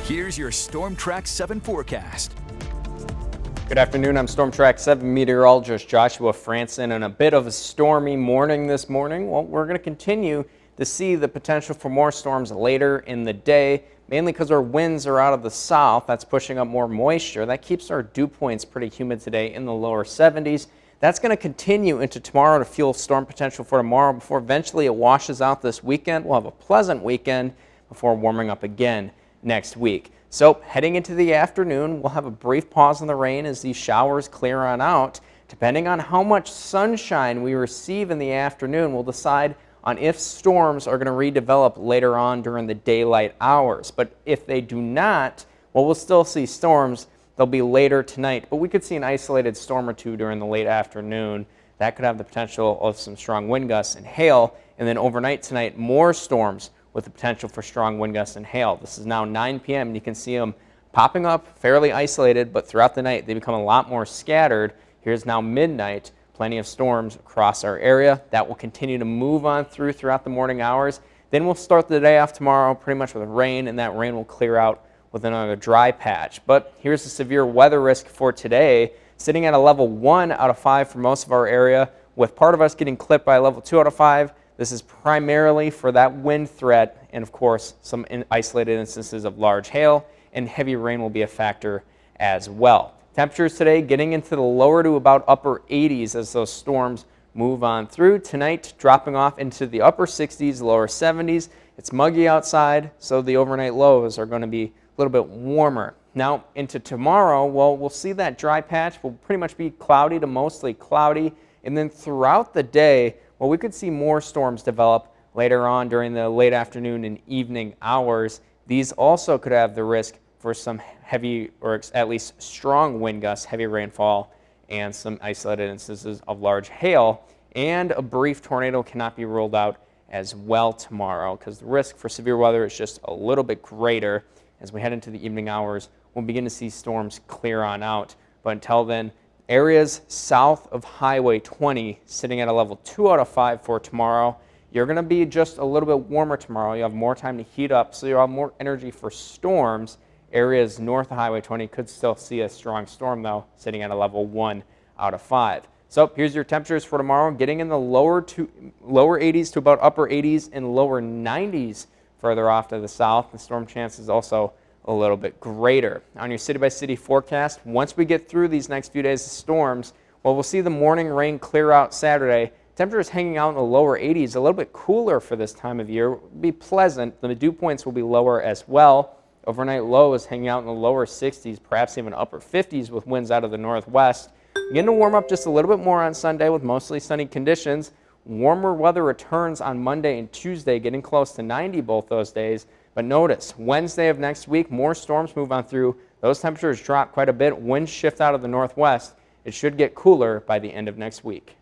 Here's your Storm Track 7 forecast. Good afternoon, I'm Storm Track 7 meteorologist Joshua Franson, and a bit of a stormy morning this morning. Well, we're going to continue to see the potential for more storms later in the day, mainly because our winds are out of the south. That's pushing up more moisture. That keeps our dew points pretty humid today in the lower 70s. That's going to continue into tomorrow to fuel storm potential for tomorrow before eventually it washes out this weekend. We'll have a pleasant weekend before warming up again next week. So heading into the afternoon, we'll have a brief pause in the rain as these showers clear on out. Depending on how much sunshine we receive in the afternoon, we'll decide on if storms are going to redevelop later on during the daylight hours. But if they do not, well, we'll still see storms. They'll be later tonight, but we could see an isolated storm or two during the late afternoon. That could have the potential of some strong wind gusts and hail. And then overnight tonight, more storms with the potential for strong wind gusts and hail. This is now 9 p.m. and you can see them popping up fairly isolated, but throughout the night they become a lot more scattered. Here's now midnight, plenty of storms across our area. That will continue to move on throughout the morning hours. Then we'll start the day off tomorrow pretty much with rain, and that rain will clear out with another dry patch. But here's the severe weather risk for today, sitting at a level 1 out of 5 for most of our area, with part of us getting clipped by a level 2 out of 5. This is primarily for that wind threat, and of course some isolated instances of large hail, and heavy rain will be a factor as well. Temperatures today getting into the lower to about upper 80s as those storms move on through. Tonight dropping off into the upper 60s, lower 70s. It's muggy outside, so the overnight lows are going to be a little bit warmer. Now into tomorrow, well, we'll see that dry patch will pretty much be cloudy to mostly cloudy, and then throughout the day, well, we could see more storms develop later on during the late afternoon and evening hours. These also could have the risk for some heavy or at least strong wind gusts, heavy rainfall, and some isolated instances of large hail. And a brief tornado cannot be ruled out as well tomorrow because the risk for severe weather is just a little bit greater. As we head into the evening hours, we'll begin to see storms clear on out. But until then, areas south of Highway 20 sitting at a level 2 out of 5 for tomorrow. You're going to be just a little bit warmer tomorrow. You have more time to heat up, so you'll have more energy for storms. Areas north of Highway 20 could still see a strong storm, though, sitting at a level 1 out of 5. So here's your temperatures for tomorrow, getting in the lower 80s to about upper 80s and lower 90s further off to the south. The storm chance is also a little bit greater. On your city-by-city forecast, once we get through these next few days of storms, well, we'll see the morning rain clear out Saturday. Temperatures hanging out in the lower 80s, a little bit cooler for this time of year. It'll be pleasant. The dew points will be lower as well. Overnight lows hanging out in the lower 60s, perhaps even upper 50s with winds out of the northwest. Begin to warm up just a little bit more on Sunday with mostly sunny conditions. Warmer weather returns on Monday and Tuesday, getting close to 90 both those days. But notice, Wednesday of next week, more storms move on through. Those temperatures drop quite a bit. Winds shift out of the northwest. It should get cooler by the end of next week.